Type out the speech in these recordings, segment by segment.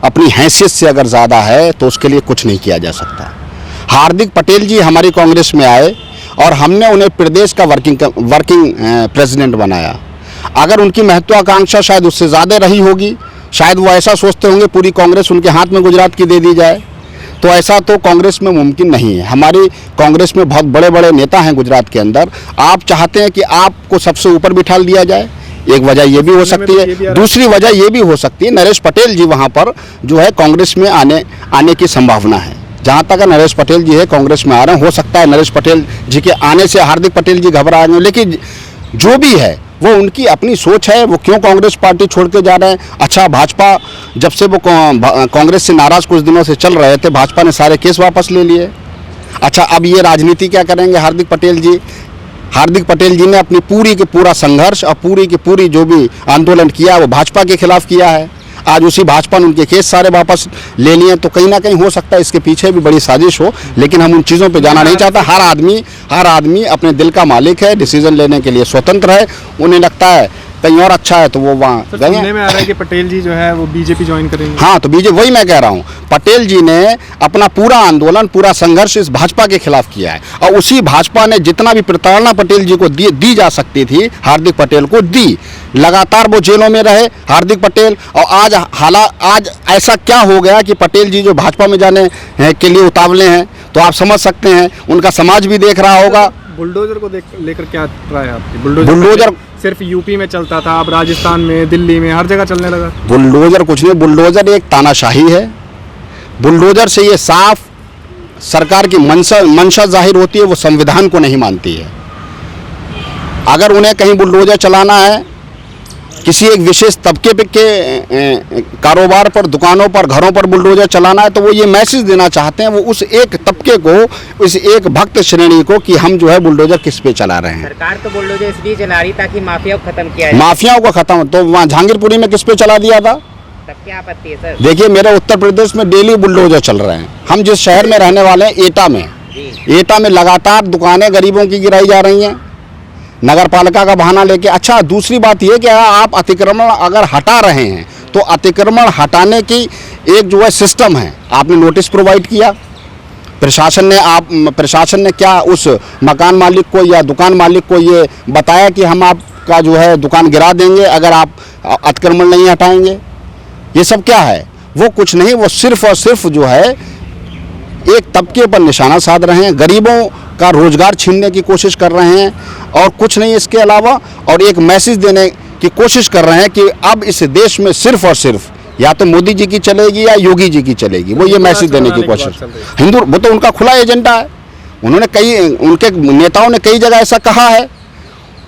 अपनी हैसियत से अगर ज़्यादा है तो उसके लिए कुछ नहीं किया जा सकता। हार्दिक पटेल जी हमारी कांग्रेस में आए और हमने उन्हें प्रदेश का वर्किंग प्रेसिडेंट बनाया। अगर उनकी महत्वाकांक्षा शायद उससे ज़्यादा रही होगी, शायद वो ऐसा सोचते होंगे पूरी कांग्रेस उनके हाथ में गुजरात की दे दी जाए, तो ऐसा तो कांग्रेस में मुमकिन नहीं है। हमारी कांग्रेस में बहुत बड़े बड़े नेता हैं गुजरात के अंदर। आप चाहते हैं कि आपको सबसे ऊपर बिठा दिया जाए, एक वजह ये भी हो सकती है। दूसरी वजह ये भी हो सकती है नरेश पटेल जी वहाँ पर जो है कांग्रेस में आने की संभावना है। जहाँ तक नरेश पटेल जी है कांग्रेस में आ रहे हैं, हो सकता है नरेश पटेल जी के आने से हार्दिक पटेल जी घबराएंगे, लेकिन जो भी है वो उनकी अपनी सोच है, वो क्यों कांग्रेस पार्टी छोड़ के जा रहे हैं। अच्छा, भाजपा जब से वो कांग्रेस से नाराज कुछ दिनों से चल रहे थे, भाजपा ने सारे केस वापस ले लिए। अच्छा, अब ये राजनीति क्या करेंगे हार्दिक पटेल जी? हार्दिक पटेल जी ने अपनी पूरी के पूरा संघर्ष और पूरी की पूरी जो भी आंदोलन किया वो भाजपा के खिलाफ किया है। आज उसी भाजपा ने उनके केस सारे वापस ले लिए, तो कहीं ना कहीं हो सकता है इसके पीछे भी बड़ी साजिश हो, लेकिन हम उन चीज़ों पे जाना नहीं चाहता। हर आदमी अपने दिल का मालिक है, डिसीजन लेने के लिए स्वतंत्र है। उन्हें लगता है कहीं और अच्छा है तो वो वहाँ गए। सुनने में आ रहा है कि पटेल जी जो है वो बीजेपी ज्वाइन करेंगे। हाँ, तो बीजेपी, वही मैं कह रहा हूँ, पटेल जी ने अपना पूरा आंदोलन, पूरा संघर्ष इस भाजपा के खिलाफ किया है, और उसी भाजपा ने जितना भी प्रताड़ना पटेल जी को दी जा सकती थी हार्दिक पटेल को दी। लगातार वो जेलों में रहे हार्दिक पटेल, और आज ऐसा क्या हो गया कि पटेल जी जो भाजपा में जाने के लिए उतावले हैं, तो आप समझ सकते हैं उनका समाज भी देख रहा होगा। बुलडोजर को लेकर क्या राय है आपकी? बुलडोजर सिर्फ यूपी में चलता था, अब राजस्थान में, दिल्ली में, हर जगह चलने लगा। बुलडोजर कुछ नहीं, बुलडोजर एक तानाशाही है। बुलडोजर से ये साफ सरकार की मंशा जाहिर होती है, वो संविधान को नहीं मानती है। अगर उन्हें कहीं बुलडोजर चलाना है किसी एक विशेष तबके के कारोबार पर, दुकानों पर, घरों पर बुलडोजर चलाना है, तो वो ये मैसेज देना चाहते हैं वो उस एक तबके को, उस एक भक्त श्रेणी को, कि हम जो है बुलडोजर किस पे चला रहे हैं। सरकार तो बुलडोजर इसलिए चला रही ताकि माफिया को खत्म किया जाए। माफियाओं को खत्म, तो वहाँ जहांगीरपुरी में किस पे चला दिया था? तब क्या आपत्ति है सर? देखिए, मेरे उत्तर प्रदेश में डेली बुलडोजर चल रहे हैं। हम जिस शहर में रहने वाले हैं, एटा में लगातार दुकानें गरीबों की गिराई जा रही हैं, नगर पालिका का बहाना लेके। अच्छा, दूसरी बात यह कि आप अतिक्रमण अगर हटा रहे हैं तो अतिक्रमण हटाने की एक जो है सिस्टम है, आपने नोटिस प्रोवाइड किया, प्रशासन ने क्या उस मकान मालिक को या दुकान मालिक को ये बताया कि हम आपका जो है दुकान गिरा देंगे अगर आप अतिक्रमण नहीं हटाएंगे? ये सब क्या है? वो कुछ नहीं, वो सिर्फ और सिर्फ जो है एक तबके पर निशाना साध रहे हैं, गरीबों का रोजगार छीनने की कोशिश कर रहे हैं, और कुछ नहीं इसके अलावा। और एक मैसेज देने की कोशिश कर रहे हैं कि अब इस देश में सिर्फ और सिर्फ या तो मोदी जी की चलेगी या योगी जी की चलेगी, वो ये मैसेज देने की कोशिश। हिंदू, वो तो उनका खुला एजेंडा है। उनके नेताओं ने कई जगह ऐसा कहा है,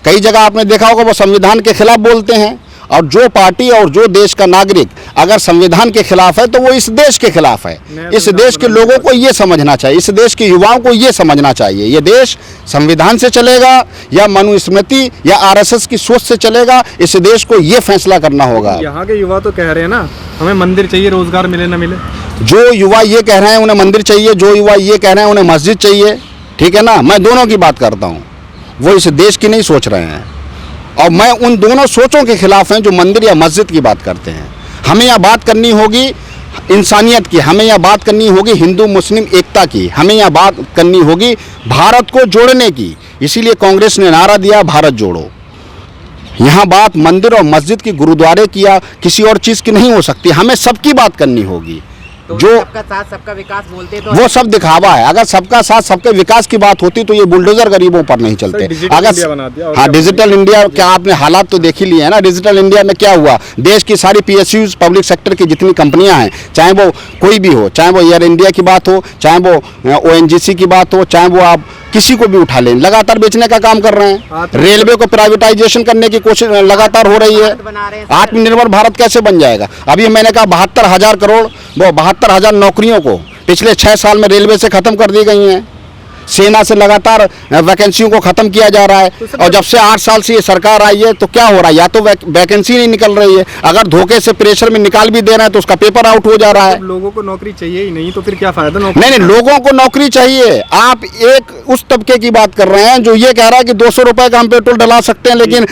कई जगह आपने देखा होगा वो संविधान के खिलाफ बोलते हैं। और जो पार्टी और जो देश का नागरिक अगर संविधान के खिलाफ है तो वो इस देश के खिलाफ है। इस देश के लोगों को ये समझना चाहिए, इस देश के युवाओं को ये समझना चाहिए, ये देश संविधान से चलेगा या मनुस्मृति या आरएसएस की सोच से चलेगा, इस देश को ये फैसला करना होगा। यहाँ के युवा तो कह रहे हैं ना, हमें मंदिर चाहिए, रोजगार मिले ना मिले। जो युवा ये कह रहे हैं उन्हें मंदिर चाहिए, जो युवा ये कह रहे हैं उन्हें मस्जिद चाहिए, ठीक है ना। मैं दोनों की बात करता हूँ, वो इस देश की नहीं सोच रहे हैं, और मैं उन दोनों सोचों के खिलाफ हैं जो मंदिर या मस्जिद की बात करते हैं। हमें यह बात करनी होगी इंसानियत की, हमें यह बात करनी होगी हिंदू मुस्लिम एकता की, हमें यह बात करनी होगी भारत को जोड़ने की। इसीलिए कांग्रेस ने नारा दिया भारत जोड़ो। यहाँ बात मंदिर और मस्जिद की, गुरुद्वारे की या किसी और चीज़ की नहीं हो सकती, हमें सबकी बात करनी होगी। तो जो सबका साथ सबका विकास बोलते तो वो सब दिखावा है। अगर सबका साथ सबके विकास की बात होती तो ये बुलडोजर गरीबों पर नहीं चलते। अगर हाँ, डिजिटल इंडिया क्या आपने हालात तो देख ही लिए हैं ना। डिजिटल इंडिया में क्या हुआ, देश की सारी PSUs, पब्लिक सेक्टर की जितनी कंपनियां हैं, चाहे वो कोई भी हो, चाहे वो एयर इंडिया की बात हो, चाहे वो ONGC की बात हो, चाहे वो आप किसी को भी उठा लें, लगातार बेचने का काम कर रहे हैं। रेलवे को प्राइवेटाइजेशन करने की कोशिश लगातार हो रही है। आत्मनिर्भर भारत कैसे बन जाएगा? अभी मैंने कहा 72,000 करोड़, वो 72,000 नौकरियों को पिछले 6 साल में रेलवे से खत्म कर दी गई हैं। सेना से लगातार वैकेंसियों को ख़त्म किया जा रहा है। और जब से 8 साल से ये सरकार आई है तो क्या हो रहा है, या तो वैकेंसी नहीं निकल रही है, अगर धोखे से प्रेशर में निकाल भी दे रहे हैं तो उसका पेपर आउट हो जा रहा है। लोगों को नौकरी चाहिए ही नहीं तो फिर क्या फायदा नौकरी? नहीं, लोगों को नौकरी चाहिए। आप एक उस तबके की बात कर रहे हैं जो ये कह रहा है कि 200 रुपए का हम पेट्रोल डला सकते हैं लेकिन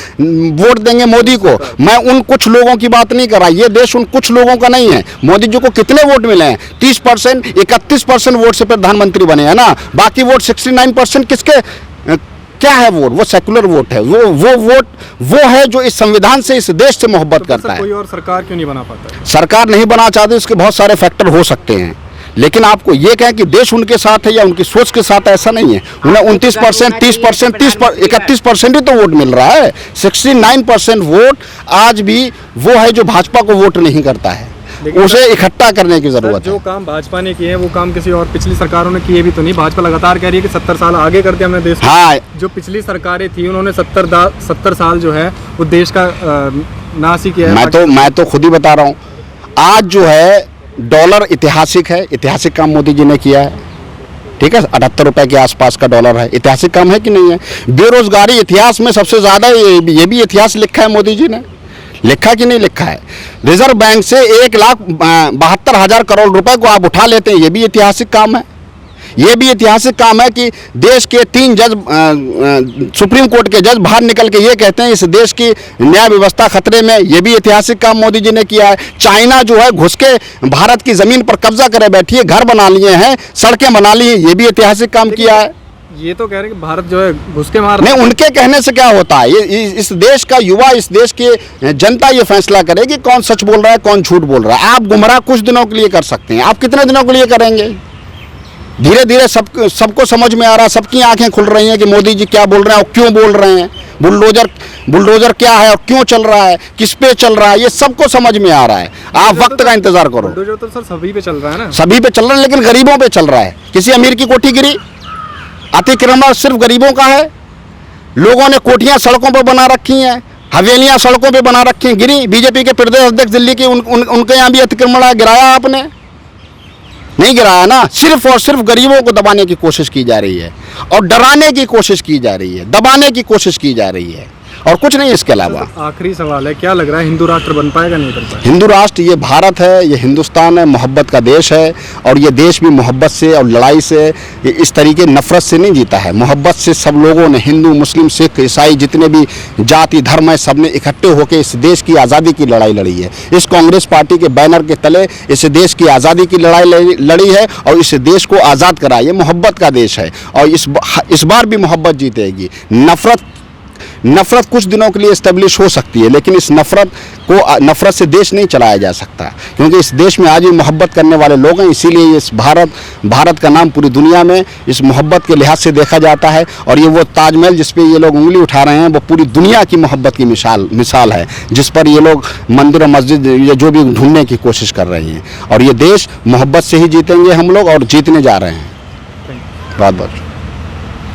वोट देंगे मोदी को। मैं उन कुछ लोगों की बात नहीं कर रहा, ये देश उन कुछ लोगों का नहीं है। मोदी जी को कितने वोट मिले हैं? 30%, 31% वोट से प्रधानमंत्री बने हैं ना। बाकी वोट 69% किसके क्या है? वोट वो सेकुलर वोट है। वो वोट वो है जो इस संविधान से, इस देश से मोहब्बत करता है। कोई और सरकार क्यों नहीं बना पाता? सरकार नहीं बना चाहती, उसके बहुत सारे फैक्टर हो सकते हैं, लेकिन आपको ये कहें कि देश उनके साथ है या उनकी सोच के साथ, ऐसा नहीं है। उन्हें 29%, 30%, 31% ही तो वोट मिल रहा है। 69% वोट आज भी वो है जो भाजपा को वोट नहीं करता है, उसे इकट्ठा करने की जरूरत है। जो काम भाजपा ने किए हैं वो काम किसी और पिछली सरकारों ने किए भी तो नहीं। भाजपा लगातार कह रही है कि 70 साल आगे करके हमने देश। हाँ, जो पिछली सरकारें थी उन्होंने 70 साल जो है वो देश का नाश ही किया है। मैं तो खुद ही बता रहा हूँ, आज जो है डॉलर ऐतिहासिक है, ऐतिहासिक काम मोदी जी ने किया है। ठीक है, 78 रुपए के आसपास का डॉलर है, ऐतिहासिक काम है कि नहीं है? बेरोजगारी इतिहास में सबसे ज्यादा, ये भी इतिहास लिखा है मोदी जी ने, लिखा कि नहीं लिखा है? रिजर्व बैंक से 1,72,000 करोड़ रुपए को आप उठा लेते हैं, ये भी ऐतिहासिक काम है। ये भी ऐतिहासिक काम है कि देश के 3 जज, सुप्रीम कोर्ट के जज बाहर निकल के ये कहते हैं इस देश की न्याय व्यवस्था खतरे में। ये भी ऐतिहासिक काम मोदी जी ने किया है। चाइना जो है घुस के भारत की जमीन पर कब्जा करे बैठी है, घर बना लिए हैं, सड़कें बना ली हैं, ये भी ऐतिहासिक काम किया है। ये तो कह रहे हैं कि भारत जो है घुस के मार नहीं, उनके कहने से क्या होता है? ये इस देश का युवा, इस देश की जनता ये फैसला करे कि कौन सच बोल रहा है, कौन झूठ बोल रहा है। आप गुमराह कुछ दिनों के लिए कर सकते हैं, आप कितने दिनों के लिए करेंगे? धीरे धीरे सबको समझ में आ रहा है, सबकी आंखें खुल रही हैं कि मोदी जी क्या बोल रहे हैं और क्यों बोल रहे हैं। बुलडोजर क्या है और क्यों चल रहा है, किस पे चल रहा है, ये सबको समझ में आ रहा है। आप वक्त का इंतजार करो। बुलडोजर तो सर सभी पे चल रहा है ना। सभी पे चल रहा है, लेकिन गरीबों पे चल रहा है। किसी अमीर की कोठी गिरी? अतिक्रमण सिर्फ गरीबों का है। लोगों ने कोठियां सड़कों पर बना रखी हैं, हवेलियां सड़कों पे बना रखी हैं, गिरी? बीजेपी के प्रदेश अध्यक्ष दिल्ली के उनके यहाँ भी अतिक्रमण गिराया आपने? नहीं गिराया ना। सिर्फ और सिर्फ गरीबों को दबाने की कोशिश की जा रही है और डराने की कोशिश की जा रही है, दबाने की कोशिश की जा रही है, और कुछ नहीं इसके अलावा। आखिरी सवाल है, क्या लग रहा है हिंदू राष्ट्र बन पाएगा नहीं बन पाएगा? हिंदू राष्ट्र, ये भारत है, ये हिंदुस्तान है, मोहब्बत का देश है, और ये देश भी मोहब्बत से और लड़ाई से, ये इस तरीके नफरत से नहीं जीता है। मोहब्बत से सब लोगों ने, हिंदू, मुस्लिम, सिख, ईसाई, जितने भी जाति धर्म है, सब ने इकट्ठे होकर इस देश की आज़ादी की लड़ाई लड़ी है। इस कांग्रेस पार्टी के बैनर के तले इस देश की आज़ादी की लड़ाई लड़ी है और इस देश को आज़ाद करा। ये मोहब्बत का देश है और इस बार भी मोहब्बत जीतेगी। नफरत कुछ दिनों के लिए इस्टेब्लिश हो सकती है, लेकिन इस नफरत से देश नहीं चलाया जा सकता, क्योंकि इस देश में आज भी मोहब्बत करने वाले लोग हैं। इसीलिए इस भारत का नाम पूरी दुनिया में इस मोहब्बत के लिहाज से देखा जाता है। और ये वो ताजमहल जिस पे ये लोग उंगली उठा रहे हैं, वो पूरी दुनिया की मोहब्बत की मिसाल है, जिस पर ये लोग मंदिर और मस्जिद ये जो भी ढूंढने की कोशिश कर रहे हैं। और ये देश मोहब्बत से ही जीतेंगे हम लोग, और जीतने जा रहे हैं। बहुत बहुत